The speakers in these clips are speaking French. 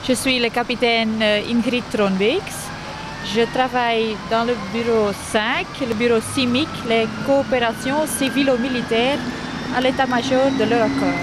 Je suis le capitaine Ingrid Tronweeks. Je travaille dans le bureau 5, le bureau CIMIC, les coopérations civilo-militaires à l'état-major de l'Eurocorps.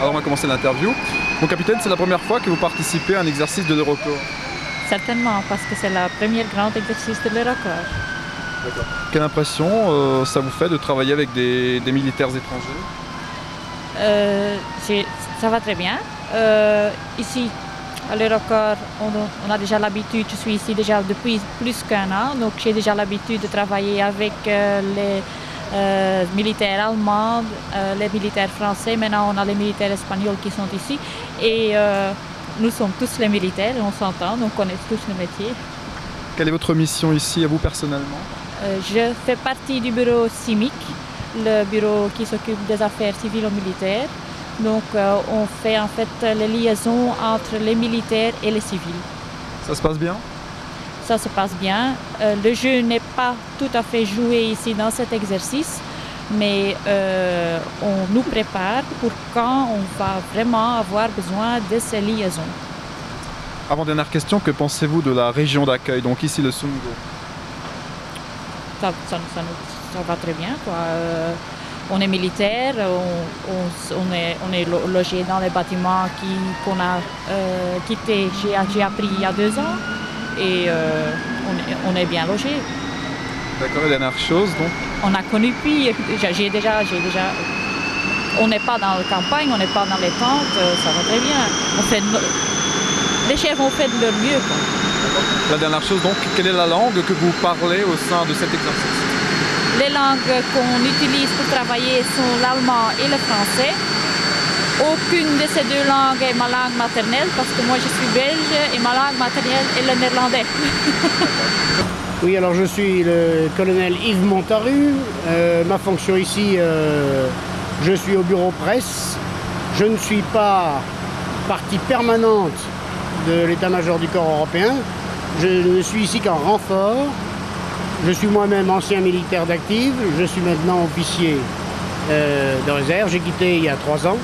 Alors on va commencer l'interview. Mon capitaine, c'est la première fois que vous participez à un exercice de l'Eurocorps? Certainement, parce que c'est le premier grand exercice de l'Eurocorps. D'accord. Quelle impression ça vous fait de travailler avec des militaires étrangers? Ça va très bien. Ici, à l'Eurocorps, on a déjà l'habitude, je suis ici déjà depuis plus qu'1 an, donc j'ai déjà l'habitude de travailler avec les militaires allemands, les militaires français. Maintenant, on a les militaires espagnols qui sont ici. Et nous sommes tous les militaires, on s'entend, on connaît tous le métier. Quelle est votre mission ici, à vous personnellement? Je fais partie du bureau CIMIC, le bureau qui s'occupe des affaires civilo-militaires. Donc on fait en fait les liaisons entre les militaires et les civils. Ça se passe bien? Ça se passe bien. Le jeu n'est pas tout à fait joué ici dans cet exercice, mais on nous prépare pour quand on va vraiment avoir besoin de ces liaisons. Avant-dernière question, que pensez-vous de la région d'accueil, donc ici le Sungo? Ça va très bien, quoi. On est militaire, on est logé dans les bâtiments qu'on a quittés, j'ai appris il y a 2 ans, et on est bien logé. D'accord, et dernière chose donc? On a connu pire, on n'est pas dans la campagne, on n'est pas dans les tentes, ça va très bien. Les chefs ont fait de leur mieux, quoi. La dernière chose donc, quelle est la langue que vous parlez au sein de cet exercice? Les langues qu'on utilise pour travailler sont l'allemand et le français. Aucune de ces 2 langues est ma langue maternelle parce que moi je suis belge et ma langue maternelle est le néerlandais. Oui, alors je suis le colonel Yves Montaru. Ma fonction ici, je suis au bureau presse. Je ne suis pas partie permanente de l'état-major du corps européen. Je ne suis ici qu'en renfort. Je suis moi-même ancien militaire d'active, je suis maintenant officier de réserve, j'ai quitté il y a 3 ans.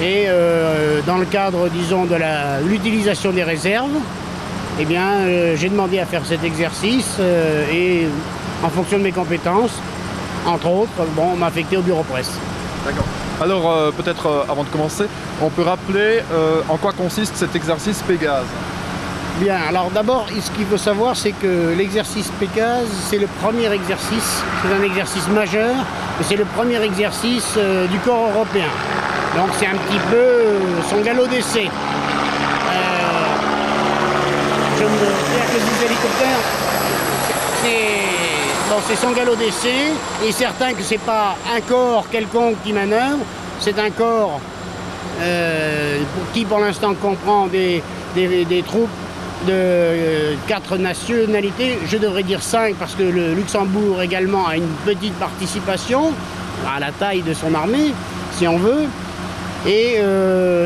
Et dans le cadre, disons, de l'utilisation des réserves, eh bien, j'ai demandé à faire cet exercice et en fonction de mes compétences, entre autres, bon, on m'a affecté au bureau presse. D'accord. Alors, peut-être avant de commencer, on peut rappeler en quoi consiste cet exercice Pégase? Bien, alors d'abord, ce qu'il faut savoir, c'est que l'exercice Pégase, c'est le premier exercice, c'est un exercice majeur, et c'est le premier exercice du corps européen. Donc c'est un petit peu son galop d'essai. Je me dis que les hélicoptères, c'est son galop d'essai, et certain que c'est pas un corps quelconque qui manœuvre, c'est un corps qui pour l'instant comprend des troupes de 4 nationalités, je devrais dire 5 parce que le Luxembourg également a une petite participation à la taille de son armée, si on veut. Et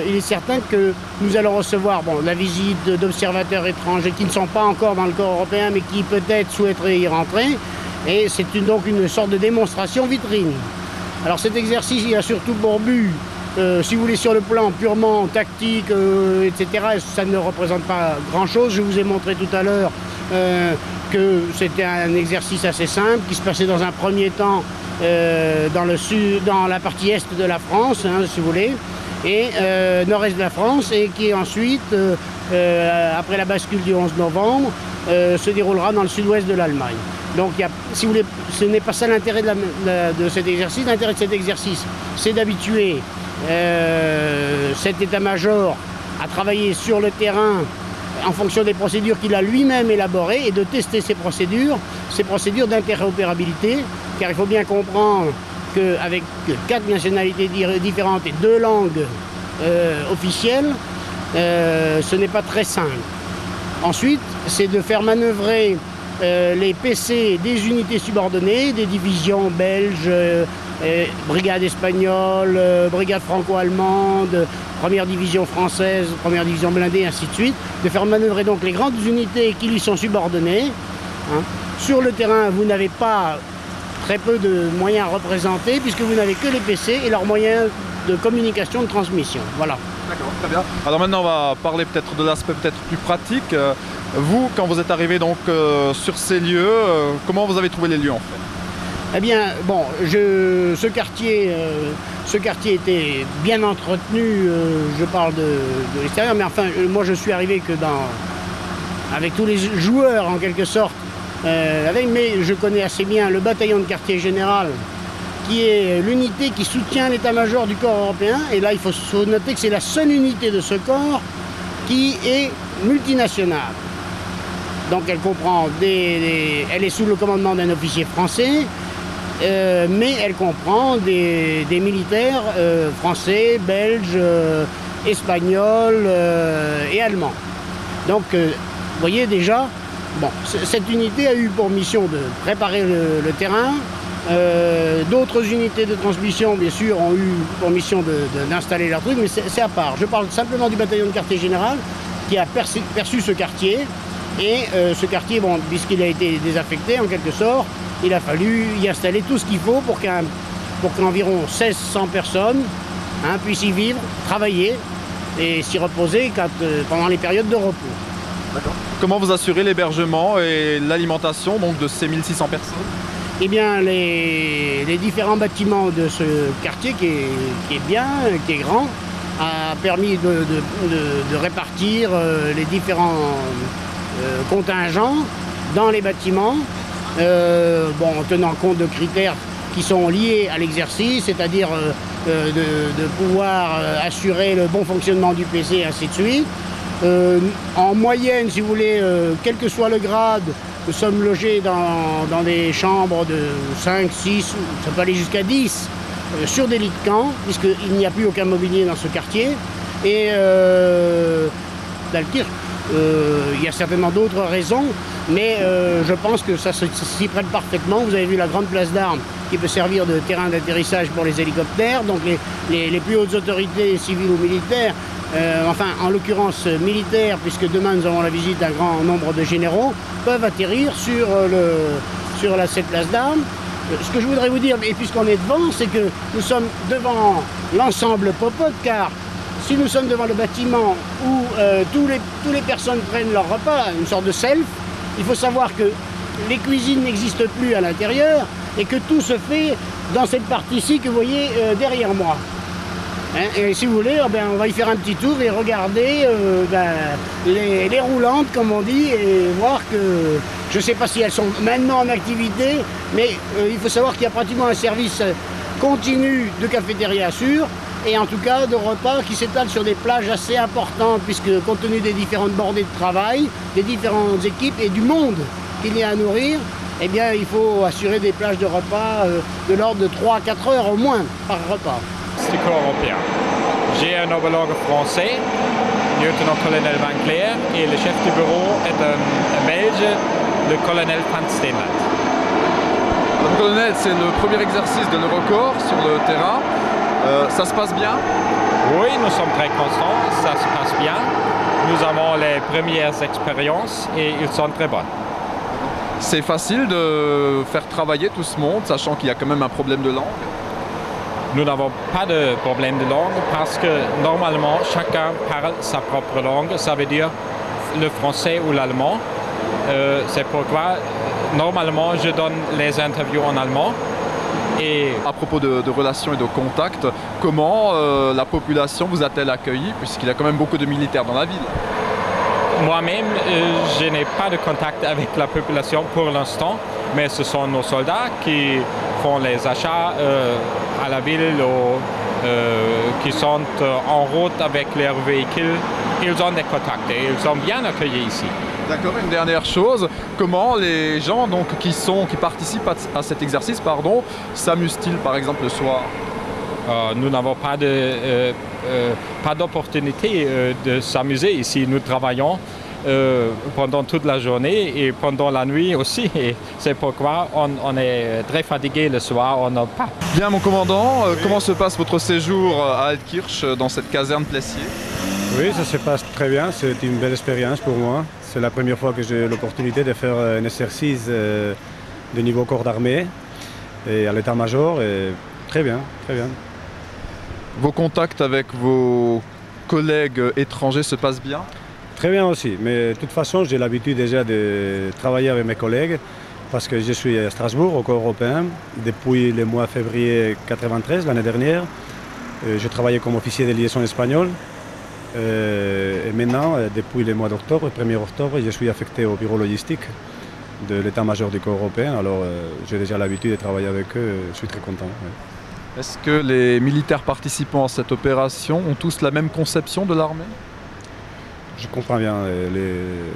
il est certain que nous allons recevoir la visite d'observateurs étrangers qui ne sont pas encore dans le corps européen mais qui peut-être souhaiteraient y rentrer. Et c'est donc une sorte de démonstration vitrine. Alors cet exercice, il a surtout pour but, si vous voulez, sur le plan purement tactique, etc., ça ne représente pas grand-chose. Je vous ai montré tout à l'heure que c'était un exercice assez simple, qui se passait dans un premier temps dans la partie est de la France, hein, si vous voulez, et nord-est de la France, et qui ensuite, après la bascule du 11 novembre, se déroulera dans le sud-ouest de l'Allemagne. Donc, si vous voulez, ce n'est pas ça l'intérêt de cet exercice. L'intérêt de cet exercice, c'est d'habituer cet état-major à travailler sur le terrain en fonction des procédures qu'il a lui-même élaborées et de tester ces procédures d'interopérabilité, car il faut bien comprendre qu'avec 4 nationalités différentes et 2 langues officielles, ce n'est pas très simple. Ensuite, c'est de faire manœuvrer les PC des unités subordonnées, des divisions belges, brigade espagnole, brigade franco-allemande, première division française, première division blindée, ainsi de suite, de faire manœuvrer donc les grandes unités qui lui sont subordonnées. Hein. Sur le terrain, vous n'avez pas très peu de moyens représentés puisque vous n'avez que les PC et leurs moyens de communication, de transmission. Voilà. D'accord, très bien. Alors maintenant, on va parler peut-être de l'aspect peut-être plus pratique. Vous, quand vous êtes arrivé donc sur ces lieux, comment vous avez trouvé les lieux en fait? Eh bien, bon, ce quartier était bien entretenu, je parle de l'extérieur, mais enfin, moi je suis arrivé que avec tous les joueurs en quelque sorte, mais je connais assez bien le bataillon de quartier général, qui est l'unité qui soutient l'état-major du corps européen. Et là, il faut noter que c'est la seule unité de ce corps qui est multinationale. Donc elle comprend elle est sous le commandement d'un officier français, mais elle comprend des militaires français, belges, espagnols et allemands. Donc, vous voyez déjà, bon, cette unité a eu pour mission de préparer le terrain. D'autres unités de transmission, bien sûr, ont eu pour mission d'installer leur truc, mais c'est à part. Je parle simplement du bataillon de quartier général qui a perçu ce quartier. Et ce quartier, bon, puisqu'il a été désaffecté en quelque sorte, il a fallu y installer tout ce qu'il faut pour qu'environ 1600 personnes puissent y vivre, travailler et s'y reposer pendant les périodes de repos. D'accord. Comment vous assurez l'hébergement et l'alimentation donc de ces 1600 personnes? Eh bien, les différents bâtiments de ce quartier qui est bien, qui est grand, a permis de répartir les différents contingents dans les bâtiments, en tenant compte de critères qui sont liés à l'exercice, c'est-à-dire de pouvoir assurer le bon fonctionnement du PC et ainsi de suite. En moyenne, si vous voulez, quel que soit le grade, nous sommes logés dans des chambres de 5, 6, ça peut aller jusqu'à 10, sur des lits de camp, puisqu'il n'y a plus aucun mobilier dans ce quartier. Et Dalkirch, il y a certainement d'autres raisons, mais je pense que ça s'y prête parfaitement. Vous avez vu la grande place d'armes qui peut servir de terrain d'atterrissage pour les hélicoptères. Donc les plus hautes autorités civiles ou militaires, en l'occurrence militaires, puisque demain nous avons la visite d'un grand nombre de généraux, peuvent atterrir sur cette place d'armes. Ce que je voudrais vous dire, et puisqu'on est devant, c'est que nous sommes devant l'ensemble popote, car si nous sommes devant le bâtiment où tous les personnes prennent leur repas, une sorte de self, il faut savoir que les cuisines n'existent plus à l'intérieur et que tout se fait dans cette partie-ci que vous voyez derrière moi. Et si vous voulez, on va y faire un petit tour et regarder les roulantes, comme on dit, et voir que, je ne sais pas si elles sont maintenant en activité, mais il faut savoir qu'il y a pratiquement un service continu de cafétéria sûr, et en tout cas de repas qui s'étalent sur des plages assez importantes, puisque compte tenu des différentes bordées de travail, des différentes équipes et du monde qu'il y a à nourrir, eh bien il faut assurer des plages de repas de l'ordre de 3 à 4 heures au moins par repas. Du corps européen. J'ai un homologue français, lieutenant-colonel Van Cleer, et le chef du bureau est un Belge, le colonel Van Steenland. Le colonel, c'est le premier exercice de l'Eurocorps sur le terrain. Ça se passe bien? Oui, nous sommes très constants, ça se passe bien. Nous avons les premières expériences et ils sont très bonnes. C'est facile de faire travailler tout ce monde, sachant qu'il y a quand même un problème de langue? Nous n'avons pas de problème de langue parce que normalement chacun parle sa propre langue, ça veut dire le français ou l'allemand. C'est pourquoi normalement je donne les interviews en allemand. Et à propos de relations et de contacts, comment la population vous a-t-elle accueilli, puisqu'il y a quand même beaucoup de militaires dans la ville? Moi-même, je n'ai pas de contact avec la population pour l'instant, mais ce sont nos soldats qui font les achats à la ville ou qui sont en route avec leurs véhicules. Ils ont des contacts et ils sont bien accueillis ici. D'accord, une dernière chose, comment les gens donc, qui participent à cet exercice s'amusent-ils par exemple le soir? Nous n'avons pas d'opportunité de s'amuser ici. Nous travaillons pendant toute la journée et pendant la nuit aussi. Et c'est pourquoi on est très fatigué le soir, on n'a pas. Bien mon commandant, comment se passe votre séjour à Altkirch dans cette caserne Plessier? Oui, ça se passe très bien, c'est une belle expérience pour moi. C'est la première fois que j'ai l'opportunité de faire un exercice de niveau corps d'armée et à l'état-major. Très bien, très bien. Vos contacts avec vos collègues étrangers se passe bien? Très bien aussi, mais de toute façon, j'ai l'habitude déjà de travailler avec mes collègues parce que je suis à Strasbourg, au corps européen, depuis le mois de février 93, l'année dernière. Je travaillais comme officier de liaison espagnol. Et maintenant, depuis le mois d'octobre, 1er octobre, je suis affecté au bureau logistique de l'état-major du corps européen. Alors j'ai déjà l'habitude de travailler avec eux, je suis très content. Ouais. Est-ce que les militaires participant à cette opération ont tous la même conception de l'armée? Je comprends bien.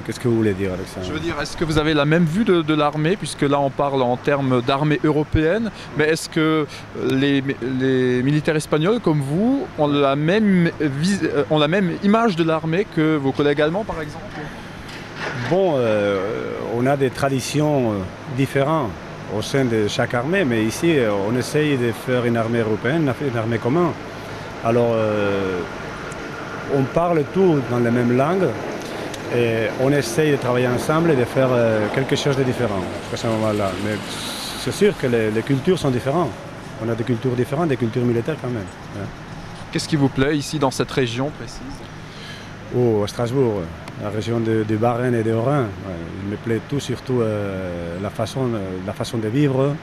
Qu'est-ce que vous voulez dire avec ça? Je veux dire, est-ce que vous avez la même vue de l'armée, puisque là on parle en termes d'armée européenne, mais est-ce que les militaires espagnols comme vous ont la même image de l'armée que vos collègues allemands par exemple? Bon, on a des traditions différentes au sein de chaque armée, mais ici on essaye de faire une armée européenne, une armée commune. Alors on parle tout dans la même langue et on essaye de travailler ensemble et de faire quelque chose de différent à ce moment-là. Mais c'est sûr que les cultures sont différentes. On a des cultures différentes, des cultures militaires quand même. Ouais. Qu'est-ce qui vous plaît ici dans cette région précise? Oh, à Strasbourg, la région de Bas-Rhin et de Haut-Rhin. Ouais, il me plaît tout, surtout la façon de vivre,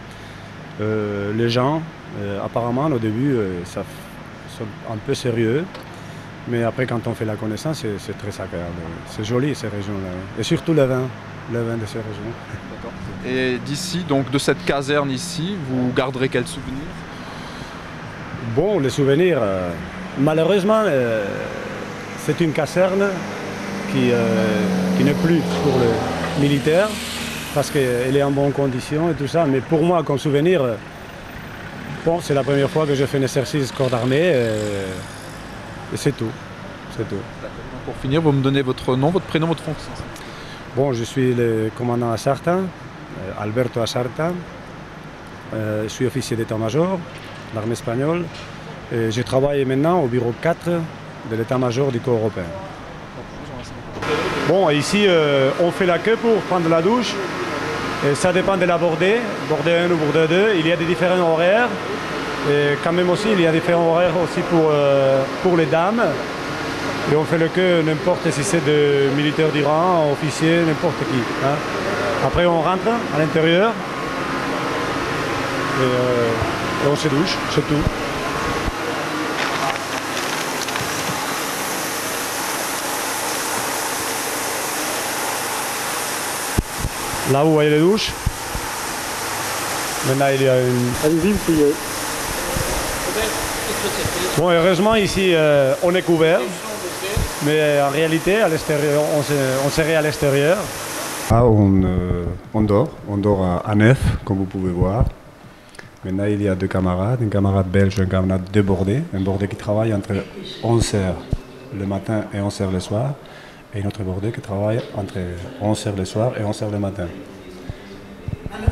les gens. Apparemment, au début, ça sont un peu sérieux. Mais après, quand on fait la connaissance, c'est très agréable. C'est joli, ces régions-là. Et surtout le vin de ces régions. D'accord. Et d'ici, donc de cette caserne ici, vous garderez quels souvenirs? Bon, les souvenirs, malheureusement, c'est une caserne qui n'est plus pour les militaires, parce qu'elle est en bonne condition et tout ça. Mais pour moi, comme souvenir, bon, c'est la première fois que je fais un exercice corps d'armée. Et c'est tout. C'est tout. Pour finir, vous me donnez votre nom, votre prénom, votre fonction. Bon, je suis le commandant Asarta, Alberto Asarta. Je suis officier d'état-major de l'armée espagnole. Et je travaille maintenant au bureau 4 de l'état-major du corps européen. Bon, ici, on fait la queue pour prendre la douche. Et ça dépend de la bordée, bordée 1 ou bordée 2. Il y a des différents horaires. Et quand même aussi, il y a différents horaires aussi pour les dames. Et on fait le queue n'importe si c'est de militaires d'Iran, officiers, n'importe qui. Hein. Après, on rentre à l'intérieur et on se douche, c'est tout. Là, vous voyez les douches. Maintenant, il y a une... Allez-y, vous pouvez... Bon, heureusement, ici, on est couvert, mais en réalité, à l'extérieur, on serait à l'extérieur. Ah, on dort à 9, comme vous pouvez voir. Maintenant, il y a deux camarades, un camarade belge, un camarade débordé, un bordé qui travaille entre 11h le matin et 11h le soir, et un autre bordé qui travaille entre 11h le soir et 11h le matin.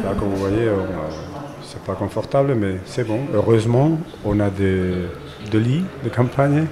Là, comme vous voyez, c'est pas confortable, mais c'est bon. Heureusement, on a des lits de campagne